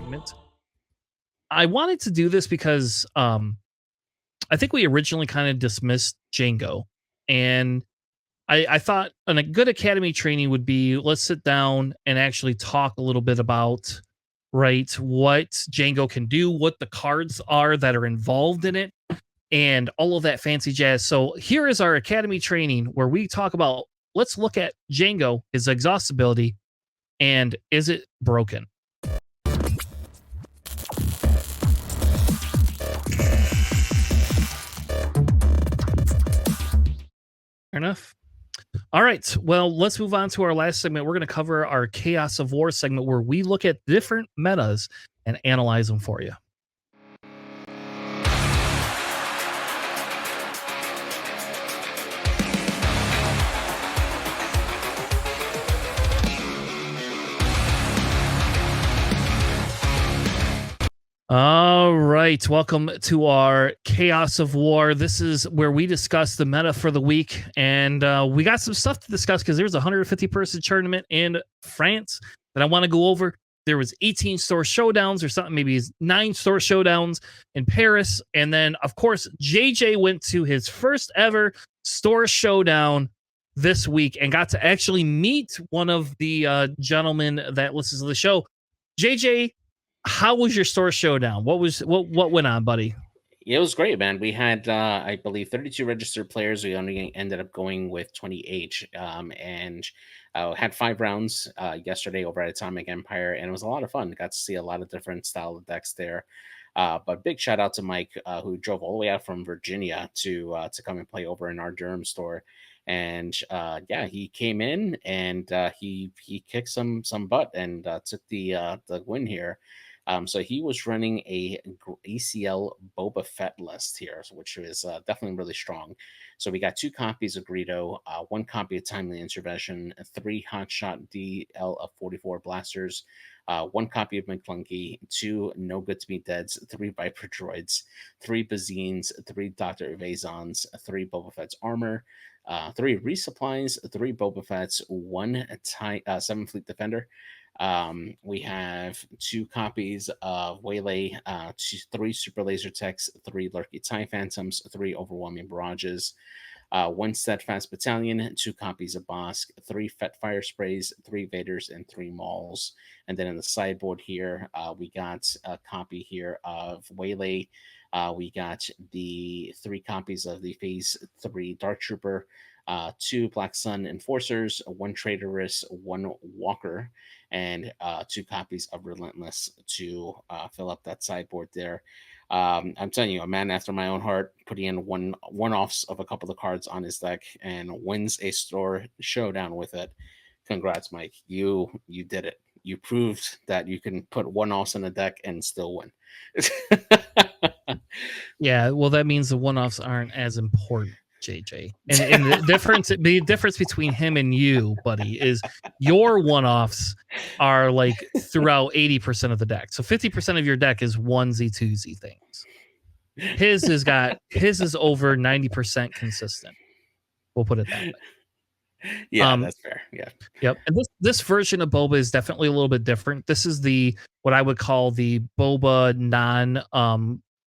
segment. I wanted to do this because I think we originally kind of dismissed Django, and I thought a good academy training would be let's sit down and actually talk a little bit about what Django can do, what the cards are that are involved in it, and all of that fancy jazz. So here is our academy training where we talk about let's look at Django, his exhaustibility, and is it broken? Fair enough. All right. Well, let's move on to our last segment. We're going to cover our Chaos of War segment where we look at different metas and analyze them for you. All right. Welcome to our Chaos of War. This is where we discuss the meta for the week. And we got some stuff to discuss because there's a 150-person tournament in France that I want to go over. There was 18 store showdowns or something, maybe 9 store showdowns in Paris. And then, of course, JJ went to his first ever store showdown this week and got to actually meet one of the gentlemen that listens to the show. JJ, how was your store showdown? What went on, buddy? It was great, man. We had, I believe, 32 registered players. We only ended up going with 28, and had 5 rounds yesterday over at Atomic Empire, and it was a lot of fun. Got to see a lot of different style of decks there. But big shout out to Mike, who drove all the way out from Virginia to come and play over in our Durham store. And yeah, he came in and he kicked some butt and took the win here. So he was running a ACL Boba Fett list here, which was definitely really strong. So we got 2 copies of Greedo, 1 copy of Timely Intervention, 3 Hotshot DL of 44 Blasters, 1 copy of McClunky, 2 No Good to Be Deads, 3 Viper Droids, 3 Bazines, 3 Dr. Evazons, 3 Boba Fett's Armor, 3 Resupplies, 3 Boba Fett's, 1 7 Fleet Defender. We have 2 copies of Waylay, 3 Super Laser Techs, 3 Lurky TIE Phantoms, 3 Overwhelming Barrages, 1 Steadfast Battalion, 2 copies of Bosk, 3 Fett Fire Sprays, 3 Vaders, and 3 Mauls. And then in the sideboard here, we got a copy here of Waylay. We got the 3 copies of the Phase 3 Dark Trooper, 2 Black Sun Enforcers, 1 Traitorous, 1 Walker, and 2 copies of Relentless to fill up that sideboard there. I'm telling you, a man after my own heart, putting in one-offs of a couple of cards on his deck and wins a store showdown with it. Congrats, Mike. You did it. You proved that you can put one-offs in a deck and still win. Yeah, well, that means the one-offs aren't as important, JJ. And the difference between him and you, buddy, is your one-offs are like throughout 80% of the deck. So 50% of your deck is onesie twosie things. His is over 90% consistent. We'll put it that way. Yeah, that's fair. Yeah. Yep. And this version of Boba is definitely a little bit different. This is what I would call the Boba non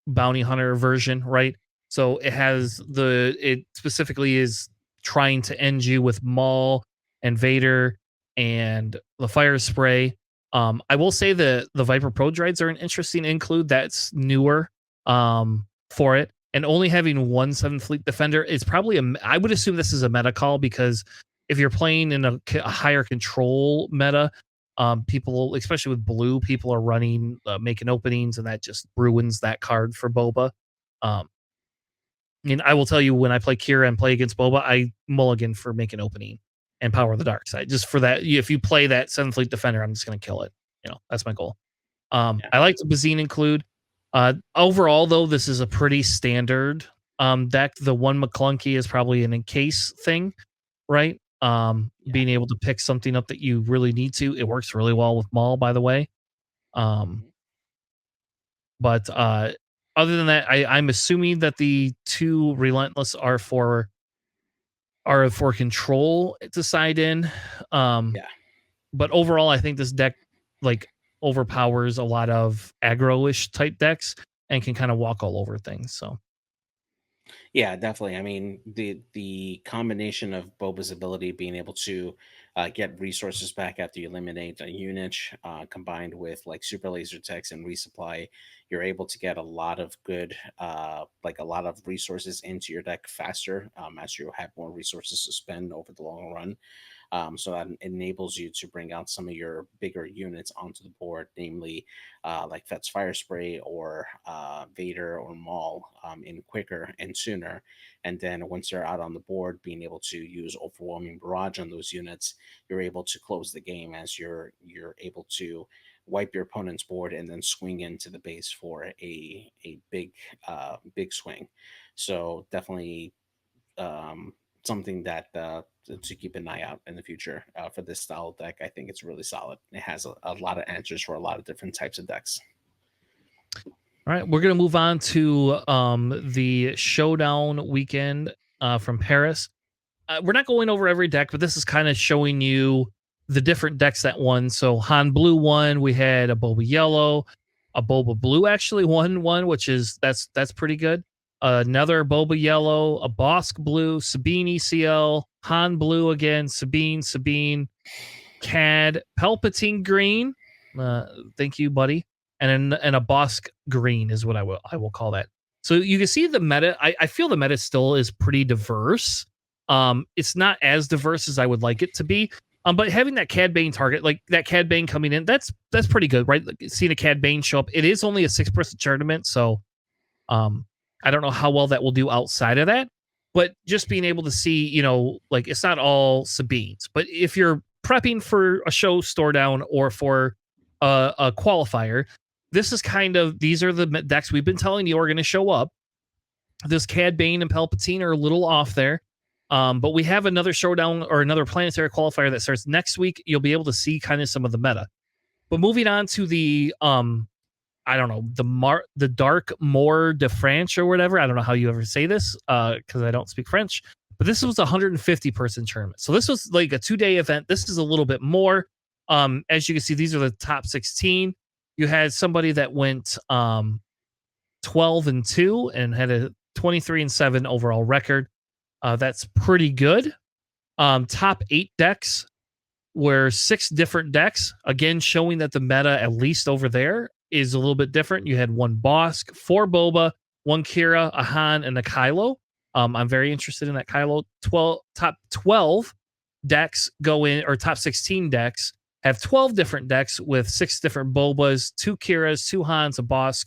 bounty hunter version, right? So it specifically is trying to end you with Maul and Vader and the fire spray. I will say that the Viper Pro Droids are an interesting include that's newer for it. And only having 1 7 Fleet Defender is probably I would assume this is a meta call because if you're playing in a higher control meta, people, especially with blue, people are running making openings, and that just ruins that card for Boba. And I will tell you, when I play Kira and play against Boba, I mulligan for making opening and power the dark side. Just for that, if you play that 7 Fleet Defender, I'm just going to kill it. That's my goal. I like the Bazine include. Overall, though, this is a pretty standard deck. The 1 McClunky is probably an encase thing, right? Being able to pick something up that you really need to. It works really well with Maul, by the way. But other than that, I'm assuming that the 2 Relentless are for control to side in. But overall, I think this deck, like, overpowers a lot of aggro-ish type decks and can kind of walk all over things. So Yeah, definitely. I mean, the combination of Boba's ability being able to get resources back after you eliminate a unit, combined with like super laser techs and resupply, you're able to get a lot of good, like a lot of resources into your deck faster, as you have more resources to spend over the long run. So that enables you to bring out some of your bigger units onto the board, namely like Fet's Fire Spray or Vader or Maul, in quicker and sooner. And then once they're out on the board, being able to use Overwhelming Barrage on those units, you're able to close the game as you're able to wipe your opponent's board and then swing into the base for a big swing. So definitely something that to keep an eye out in the future for this style deck. I think it's really solid. It has a lot of answers for a lot of different types of decks. all right, we're gonna move on to the showdown weekend from Paris. We're not going over every deck, but this is kind of showing you the different decks that won. So Han Blue won. We had a Boba Yellow, a Boba Blue actually won one, which is that's pretty good. Another Boba Yellow, a Bosk Blue, Sabine ECL, Han Blue again, Sabine, Cad, Palpatine Green. Uh, Thank you, buddy. And a Bosk Green is what I will call that. So you can see the meta. I feel the meta still is pretty diverse. It's not as diverse as I would like it to be. But having that Cad Bane target, like that Cad Bane coming in, that's pretty good, right? Like seeing a Cad Bane show up. It is only a 6-person tournament, so I don't know how well that will do outside of that. But just being able to see, like it's not all Sabines. But if you're prepping for a show store down or for a qualifier, this is these are the decks we've been telling you are going to show up. This Cad Bane and Palpatine are a little off there. But we have another showdown or another planetary qualifier that starts next week. You'll be able to see kind of some of the meta. But moving on to the I don't know, the Dark Maure de France or whatever. I don't know how you ever say this because I don't speak French. But this was a 150 person tournament. So this was like a 2-day event. This is a little bit more. As you can see, these are the top 16. You had somebody that went 12-2 and had a 23-7 overall record. That's pretty good. Top 8 decks were 6 different decks, again showing that the meta, at least over there, is a little bit different. You had 1 Bosk, 4 Boba, 1 Kira, a Han, and a Kylo. I'm very interested in that Kylo. Top 12 decks go in, or top 16 decks have 12 different decks with 6 different Bobas, 2 Kiras, 2 Hans, a Bosk,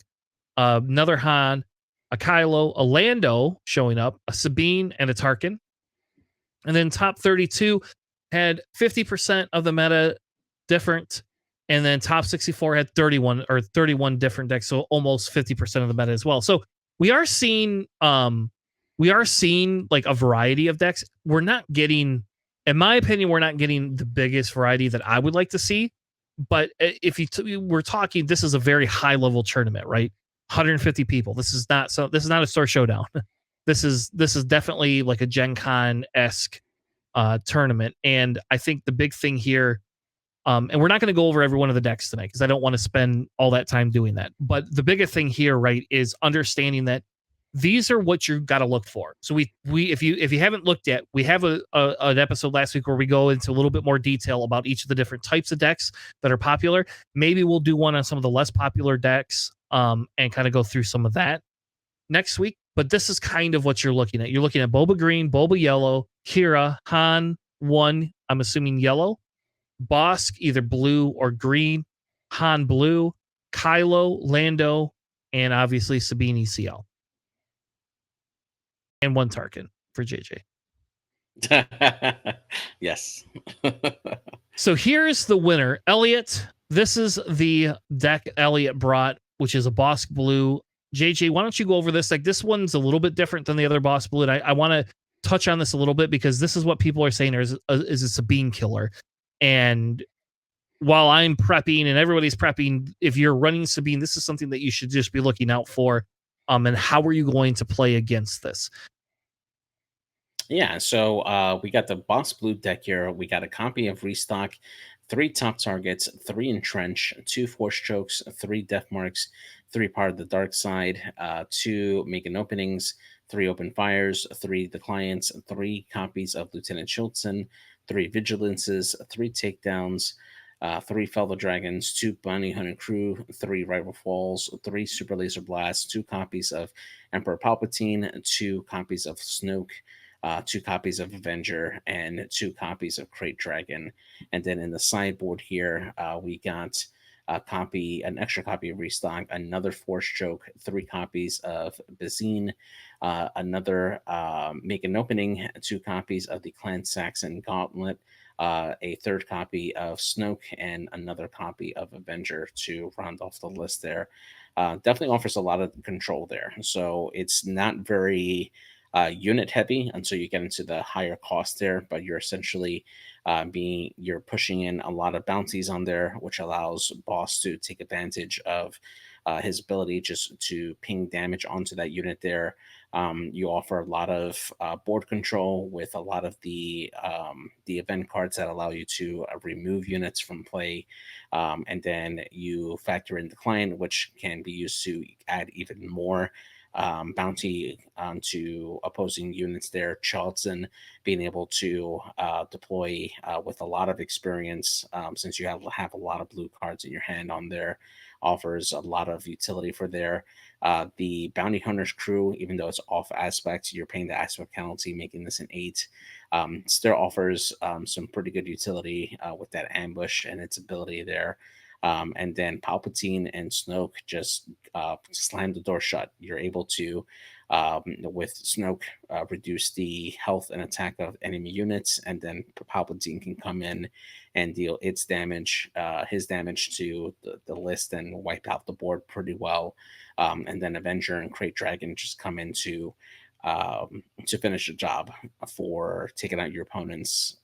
another Han, a Kylo, a Lando showing up, a Sabine, and a Tarkin. And then top 32 had 50% of the meta different. And then top 64 had 31 different decks. So almost 50% of the meta as well. So we are seeing like a variety of decks. We're not getting, in my opinion, we're not getting the biggest variety that I would like to see. But if we're talking, this is a very high level tournament, right? 150 people. This is not a store showdown. This is definitely like a Gen Con esque tournament, and I think the big thing here, and we're not going to go over every one of the decks tonight because I don't want to spend all that time doing that. But the biggest thing here, right, is understanding that these are what you got to look for. So we if you haven't looked yet, we have an episode last week where we go into a little bit more detail about each of the different types of decks that are popular. Maybe we'll do one on some of the less popular decks, and kind of go through some of that next week. But this is kind of what you're looking at. You're looking at Boba Green, Boba Yellow, Kira, Han 1, I'm assuming yellow, Bosk either blue or green, Han Blue, Kylo, Lando, and obviously Sabine ECL. And 1 Tarkin for JJ. Yes. So here's the winner. Elliot, this is the deck Elliot brought, which is a Bosk Blue. JJ, why don't you go over this? Like, this one's a little bit different than the other Bosk Blue, and I want to touch on this a little bit because this is what people are saying is a Sabine killer. And while I'm prepping and everybody's prepping, if you're running Sabine, this is something that you should just be looking out for. And how are you going to play against this? Yeah, so we got the Boss Blue deck here. We got a copy of Restock three top targets, three entrench, two force chokes, three death marks, three part of the dark side, two making openings, three open fires, three decliants, three copies of Lieutenant Schultzen, three vigilances, three takedowns, three fellow dragons, two bounty hunter crew, three rival falls, three super laser blasts, two copies of Emperor Palpatine, two copies of Snoke, two copies of Avenger, and two copies of Crate Dragon. And then in the sideboard here, we got an extra copy of Restock, another Force Choke, three copies of Bazine, another Make an Opening, two copies of the Clan Saxon Gauntlet, a third copy of Snoke, and another copy of Avenger to round off the list there. Definitely offers a lot of control there. So it's not very unit heavy until you get into the higher cost there, but you're essentially you're pushing in a lot of bounties on there, which allows boss to take advantage of his ability just to ping damage onto that unit there. You offer a lot of board control with a lot of the event cards that allow you to remove units from play, and then you factor in the client, which can be used to add even more bounty onto opposing units there. Charlton being able to deploy with a lot of experience, since you have a lot of blue cards in your hand on there, offers a lot of utility for there. The bounty hunters crew, even though it's off aspect, you're paying the aspect penalty, making this an 8. Still offers some pretty good utility with that ambush and its ability there. And then Palpatine and Snoke just slam the door shut. You're able to, with Snoke, reduce the health and attack of enemy units, and then Palpatine can come in and deal his damage to the list and wipe out the board pretty well. And then Avenger and Crate Dragon just come in to finish the job for taking out your opponent's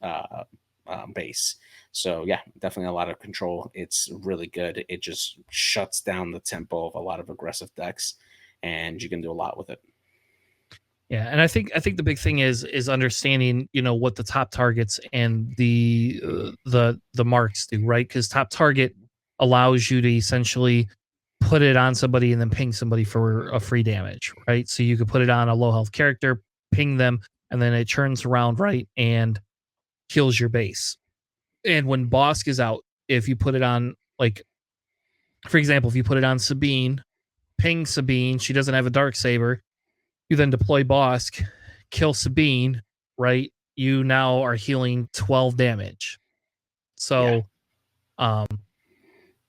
base. So yeah, definitely a lot of control. It's really good. It just shuts down the tempo of a lot of aggressive decks, and you can do a lot with it. Yeah, and I think the big thing is understanding, what the top targets and the marks do, right? Because top target allows you to essentially put it on somebody and then ping somebody for a free damage, right? So you could put it on a low health character, ping them, and then it turns around, right, and kills your base. And when Bosk is out, if you put it on, like, for example, if you put it on Sabine, ping Sabine, she doesn't have a dark saber, you then deploy Bosk, kill Sabine, right? You now are healing 12 damage. Yeah. So um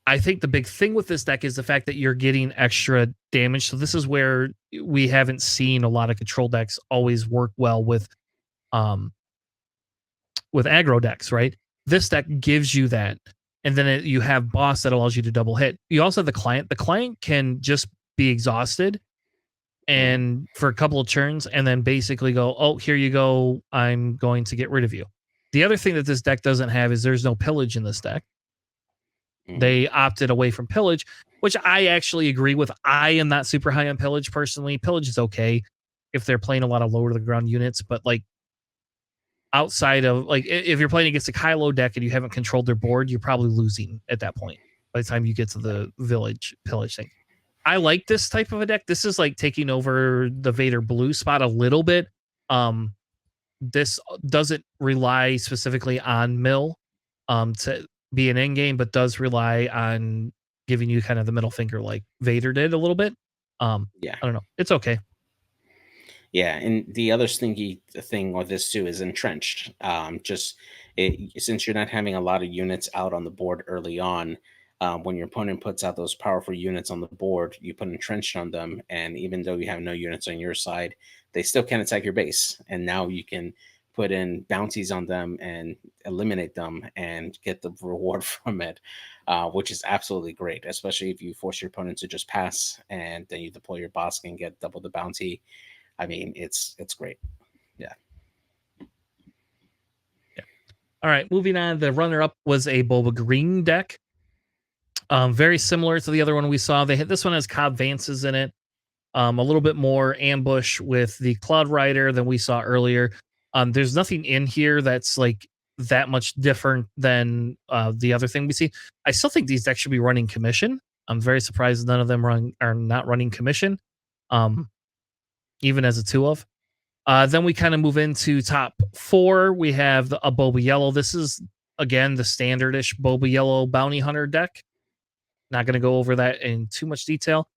I think the big thing with this deck is the fact that you're getting extra damage. So this is where we haven't seen a lot of control decks always work well um with aggro decks, right? This deck gives you that. And then you have boss that allows you to double hit. You also have the client. The client can just be exhausted Mhm. and for a couple of turns and then basically go, oh, here you go, I'm going to get rid of you. The other thing that this deck doesn't have is there's no pillage in this deck. Mhm. They opted away from pillage, which I actually agree with. I am not super high on pillage personally. Pillage is okay if they're playing a lot of lower to the ground units, but like outside of, like, if you're playing against a Kylo deck and you haven't controlled their board, you're probably losing at that point by the time you get to the village pillage thing. I like this type of a deck. This is like taking over the Vader blue spot a little bit. Um, this doesn't rely specifically on mill to be an end game, but does rely on giving you kind of the middle finger like Vader did a little bit. Yeah. I don't know. It's okay. Yeah, and the other stinky thing with this too is entrenched. Since you're not having a lot of units out on the board early on, when your opponent puts out those powerful units on the board, you put entrenched on them, and even though you have no units on your side, they still can attack your base. And now you can put in bounties on them and eliminate them and get the reward from it, which is absolutely great, especially if you force your opponent to just pass and then you deploy your boss and get double the bounty. I mean, it's great. Yeah. Yeah. All right. Moving on. The runner up was a Boba Green deck. Very similar to the other one we saw. This one has Cobb Vances in it. A little bit more ambush with the Cloud Rider than we saw earlier. There's nothing in here that's like that much different than the other thing we see. I still think these decks should be running commission. I'm very surprised none of them are not running commission, um, even as a two of. Then we kind of move into top four. We have a Boba Yellow. This is again the standardish Boba Yellow Bounty Hunter deck. Not going to go over that in too much detail.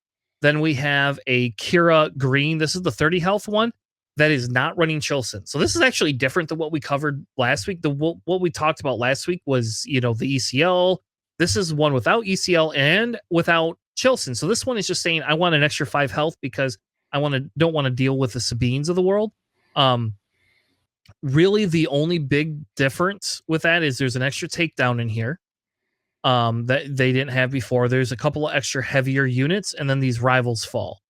Then we have a Kira Green. This is the 30 health one that is not running Chilson. So this is actually different than what we covered last week. What we talked about last week was, the ECL. This is one without ECL and without Chilson. So this one is just saying I want an extra 5 health because don't want to deal with the Sabines of the world. Really the only big difference with that is there's an extra takedown in here that they didn't have before. There's a couple of extra heavier units, and then these rivals fall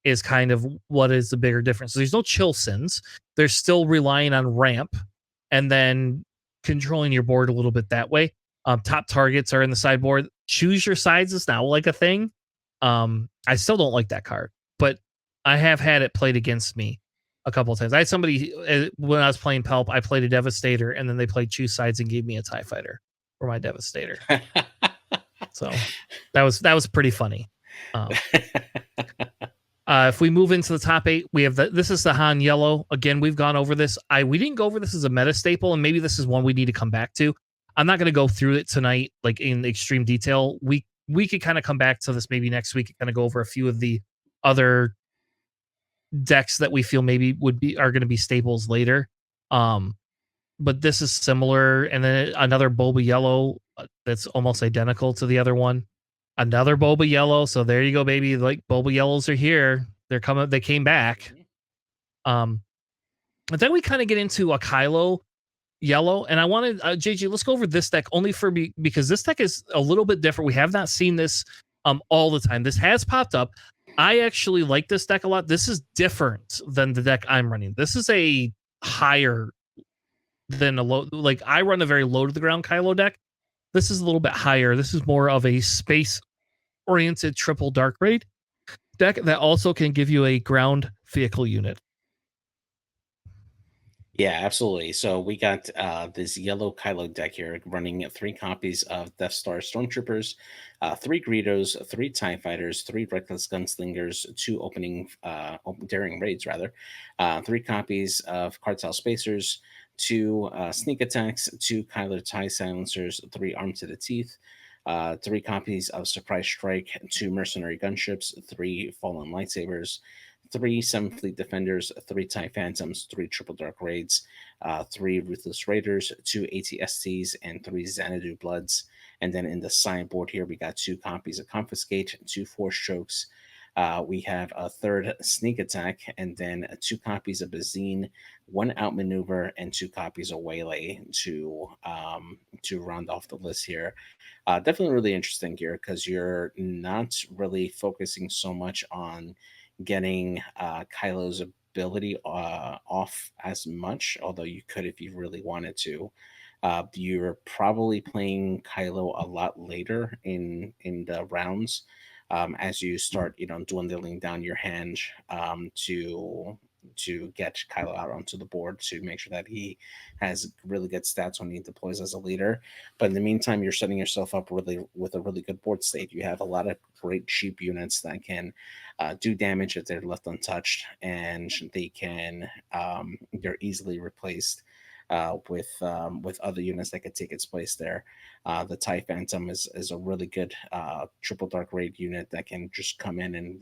is kind of what is the bigger difference. So there's no Chilsons. They're still relying on ramp and then controlling your board a little bit that way. Top targets are in the sideboard. Choose your sides is now like a thing. I still don't like that card, but I have had it played against me a couple of times. I had somebody when I was playing Pelp, I played a Devastator, and then they played choose sides and gave me a TIE Fighter for my Devastator. So that was pretty funny. If we move into the top 8, we have this is the Han Yellow. Again, we've gone over this. We didn't go over this as a meta staple, and maybe this is one we need to come back to. I'm not going to go through it tonight, like in extreme detail. We could kind of come back to this maybe next week and kind of go over a few of the other decks that we feel maybe are going to be staples later. But this is similar, and then another Boba Yellow that's almost identical to the other one. Another Boba Yellow, so there you go, baby. Like Boba Yellows are here. They're coming. They came back. But then we kind of get into a Kylo Yellow, and I wanted JJ. Let's go over this deck only for me because this deck is a little bit different. We have not seen this all the time. This has popped up. I actually like this deck a lot. This is different than the deck I'm running. This is a higher than a low. Like I run a very low to the ground Kylo deck. This is a little bit higher. This is more of a space-oriented triple Dark Raid deck that also can give you a ground vehicle unit. Yeah, absolutely. So we got this yellow Kylo deck here running 3 copies of Death Star Stormtroopers, 3 Greedos, 3 TIE Fighters, 3 Reckless Gunslingers, 2 daring raids, rather, 3 copies of Cartel Spacers, 2 sneak attacks, 2 Kylo TIE Silencers, 3 Armed to the Teeth, 3 copies of Surprise Strike, 2 Mercenary Gunships, 3 Fallen Lightsabers, 3 Seven Fleet Defenders, 3 TIE Phantoms, 3 Triple Dark Raids, 3 Ruthless Raiders, 2 ATSTs, and 3 Xanadu Bloods. And then in the sideboard here, we got 2 copies of Confiscate, 2 Force Chokes. We have a 3rd Sneak Attack, and then 2 copies of Bazine, 1 Outmaneuver, and 2 copies of Waylay to round off the list here. Definitely really interesting here because you're not really focusing so much on getting Kylo's ability off as much, although you could if you really wanted to. You're probably playing Kylo a lot later in the rounds as you start, dwindling down your hand to get Kylo out onto the board to make sure that he has really good stats when he deploys as a leader. But in the meantime, you're setting yourself up really with a really good board state. You have a lot of great cheap units that can do damage if they're left untouched, and they're easily replaced with other units that could take its place there. The TIE Phantom is a really good triple Dark Raid unit that can just come in and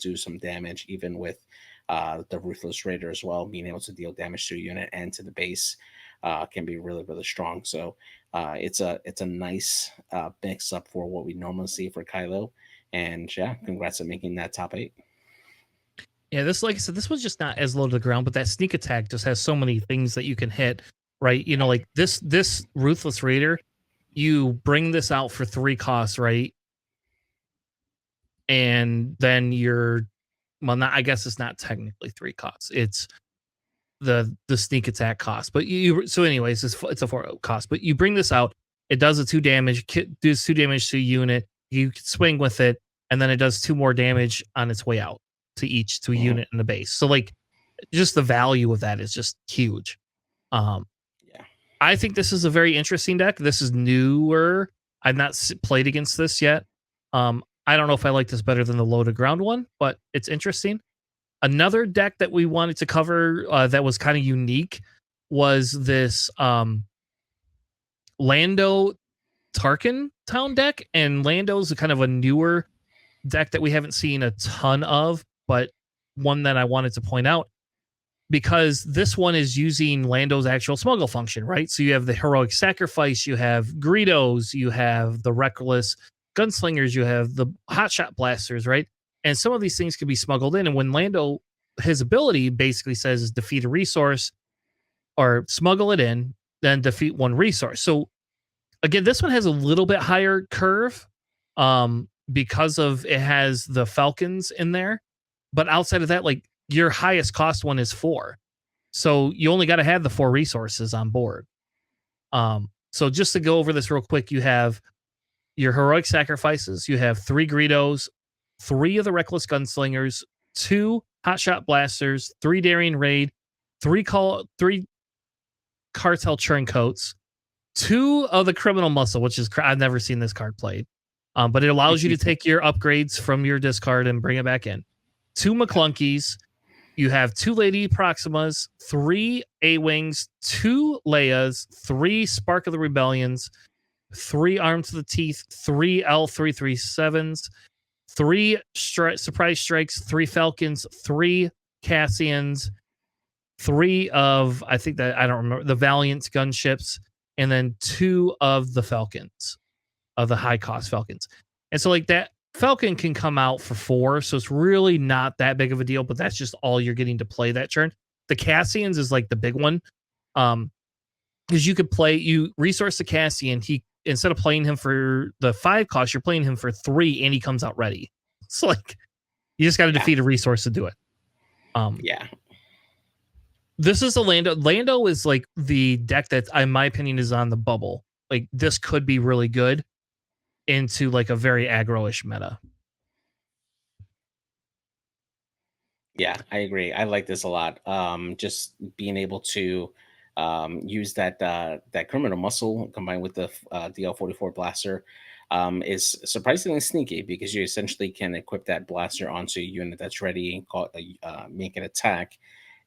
do some damage, even with the Ruthless Raider as well. Being able to deal damage to a unit and to the base can be really, really strong. So it's a nice mix up for what we normally see for Kylo. And yeah, congrats on making that top 8. Yeah, like I said, this was just not as low to the ground, but that sneak attack just has so many things that you can hit, right? Like this Ruthless Raider, you bring this out for 3 costs, right? And then I guess it's not technically 3 costs. It's the sneak attack cost. But so anyways, it's a 4 cost. But you bring this out, it does a 2 damage, does 2 damage to a unit. You can swing with it, and then it does 2 more damage on its way out to a unit in the base. So like just the value of that is just huge. Yeah. I think this is a very interesting deck. This is newer. I've not played against this yet. I don't know if I like this better than the low to ground one, but it's interesting. Another deck that we wanted to cover that was kind of unique was this Lando Tarkin Town deck, and Lando's kind of a newer deck that we haven't seen a ton of, but one that I wanted to point out because this one is using Lando's actual smuggle function, right? So you have the heroic sacrifice, you have Greedos, you have the reckless gunslingers, you have the hotshot blasters, right? And some of these things can be smuggled in. And when Lando, his ability basically says is defeat a resource or smuggle it in, then defeat one resource. So again, this one has a little bit higher curve because of it has the Falcons in there. But outside of that, like your highest cost one is 4. So you only got to have the 4 resources on board. So just to go over this real quick, you have your heroic sacrifices, you have 3 Greedos, 3 of the reckless gunslingers, 2 hotshot blasters, 3 daring raid, 3 cartel turncoats, 2 of the criminal muscle, which is I've never seen this card played. But it allows you to take your upgrades from your discard and bring it back in. 2 McClunkies. You have 2 Lady Proximas, 3 A-Wings, 2 Leias, 3 Spark of the Rebellions, 3 Arm to the Teeth, 3 L337s, 3 Surprise Strikes, 3 Falcons, 3 Cassians, 3 of, I think that, I don't remember, the Valiant gunships, and then 2 of the Falcons, of the high cost Falcons. And so like that Falcon can come out for 4, so it's really not that big of a deal, but that's just all you're getting to play that turn. The Cassians is like the big one. Because you resource the Cassian, he instead of playing him for the 5 cost, you're playing him for 3 and he comes out ready. It's like you just got to defeat a resource to do it. Yeah. This is a Lando. Lando is like the deck that, in my opinion, is on the bubble. Like this could be really good into like a very aggro-ish meta. Yeah, I agree. I like this a lot. Just being able to use that criminal muscle combined with the DL44 blaster is surprisingly sneaky because you essentially can equip that blaster onto a unit that's ready and make an attack.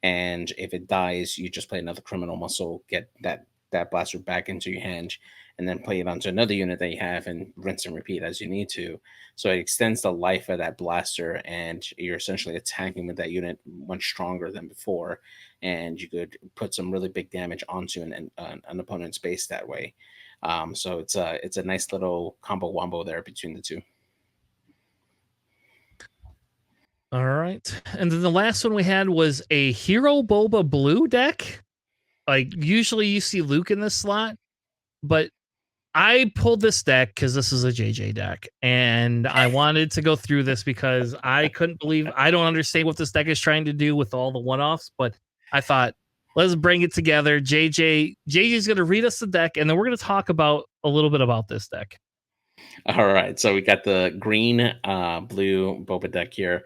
And if it dies, you just play another criminal muscle, get that blaster back into your hand, and then play it onto another unit that you have and rinse and repeat as you need to. So it extends the life of that blaster, and you're essentially attacking with that unit much stronger than before. And you could put some really big damage onto an opponent's base that way. So it's a nice little combo wombo there between the two. All right. And then the last one we had was a Hero Boba blue deck. Like usually you see Luke in this slot, but I pulled this deck because this is a JJ deck, and I wanted to go through this because I couldn't believe I don't understand what this deck is trying to do with all the one-offs, but I thought let's bring it together. JJ's going to read us the deck, and then we're going to talk about a little bit about this deck. All right, so we got the green blue Boba deck here.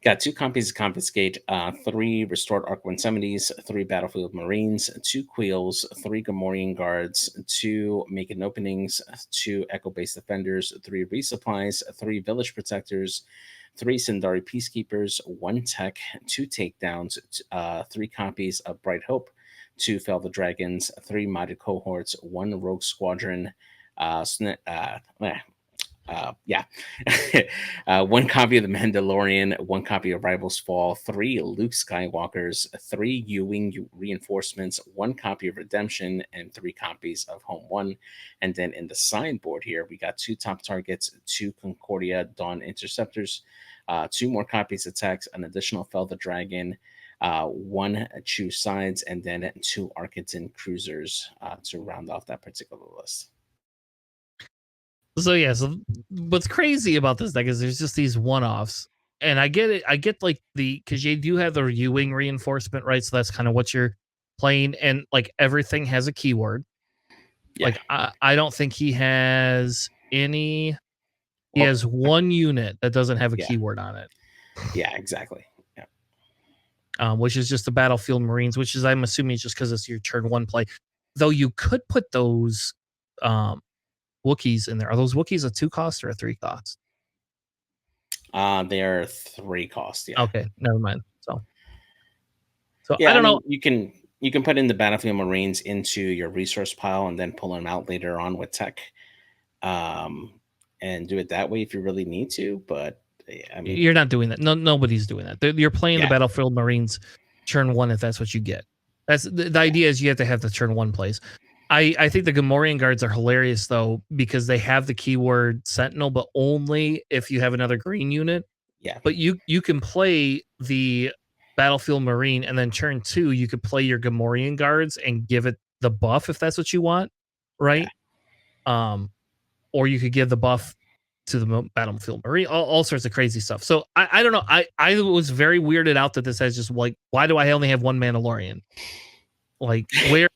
Got 2 copies of Confiscate, 3 Restored Arc 170s, 3 Battlefield Marines, 2 Queels, 3 Gamorrean Guards, 2 Making Openings, 2 Echo Base Defenders, 3 Resupplies, 3 Village Protectors, 3 Sindari Peacekeepers, 1 Tech, 2 Takedowns, 3 copies of Bright Hope, 2 Fell the Dragons, 3 Modded Cohorts, 1 Rogue Squadron, 1 copy of the Mandalorian, 1 copy of Rivals Fall, 3 Luke Skywalkers, 3 U-Wing reinforcements, 1 copy of Redemption, and 3 copies of Home 1. And then in the sideboard here, we got 2 top targets, 2 Concordia Dawn Interceptors, 2 more copies of Tex, an additional Fell the Dragon, 1 Choose Sides, and then 2 Arkansas Cruisers to round off that particular list. So yeah, so what's crazy about this deck is there's just these one-offs, and I get it. I get like because you do have the U-Wing reinforcement, right? So that's kind of what you're playing, and like everything has a keyword. Yeah. Like I don't think he has any. He has 1 unit that doesn't have a keyword on it. Yeah, exactly. Yeah. Which is just the Battlefield Marines, which is I'm assuming just because it's your turn 1 play. Though you could put those um Wookiees in there. Are those Wookiees a 2 cost or a 3 cost? They are 3 cost, yeah. Okay, never mind. So I Yeah, I don't know. mean, you can put in the Battlefield Marines into your resource pile and then pull them out later on with tech, um, and do it that way if you really need to, but, I mean, You're not doing that. No, nobody's doing that. You're playing the yeah, Battlefield Marines turn 1 if that's what you get. That's the yeah, idea is you have to have the turn 1 plays. I think the Gamorrean guards are hilarious though because they have the keyword Sentinel, but only if you have another green unit. yeah, But you can play the Battlefield Marine and then turn 2, you could play your Gamorrean guards and give it the buff if that's what you want, yeah. right? Um, or you could give the buff to the Battlefield Marine, all sorts of crazy stuff. So I don't know. I was very weirded out that this has just like, why do I only have one Mandalorian? Like,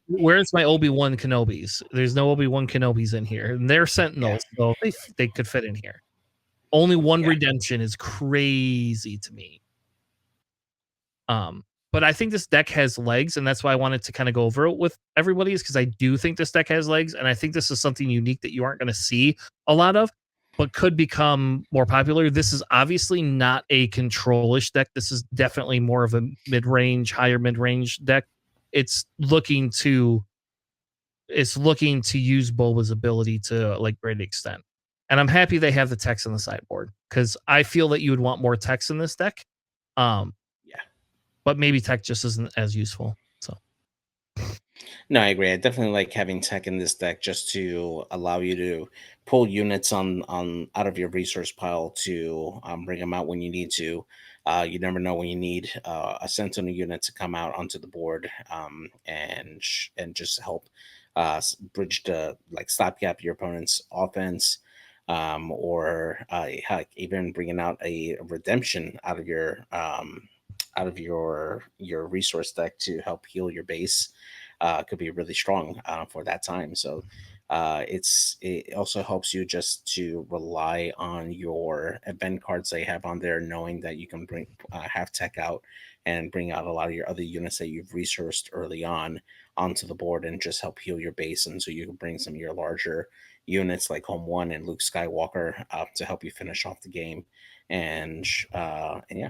where's my Obi-Wan Kenobis? There's no Obi-Wan Kenobis in here, and they're Yeah, Sentinels, so they could fit in here. Only one yeah, redemption is crazy to me. Um, but I think this deck has legs, and that's why I wanted to kind of go over it with everybody, is because I do think this deck has legs, and I think this is something unique that you aren't going to see a lot of, but could become more popular. This is obviously not a controlish deck. This is definitely more of a mid-range, higher mid-range deck. It's looking to it's looking to use Boba's ability to like great extent. And I'm happy they have the text on the sideboard because I feel that you would want more text in this deck. Um, yeah. but maybe tech just isn't as useful. So No, I agree. I definitely like having tech in this deck just to allow you to pull units on out of your resource pile to bring them out when you need to. You never know when you need a Sentinel unit to come out onto the board, and just help bridge the like stopgap your opponent's offense, or heck, even bringing out a redemption out of your resource deck to help heal your base, could be really strong for that time. So it also helps you just to rely on your event cards they have on there, knowing that you can bring have tech out and bring out a lot of your other units that you've resourced early on onto the board and just help heal your base. And so you can bring some of your larger units like Home One and Luke Skywalker up to help you finish off the game. And yeah.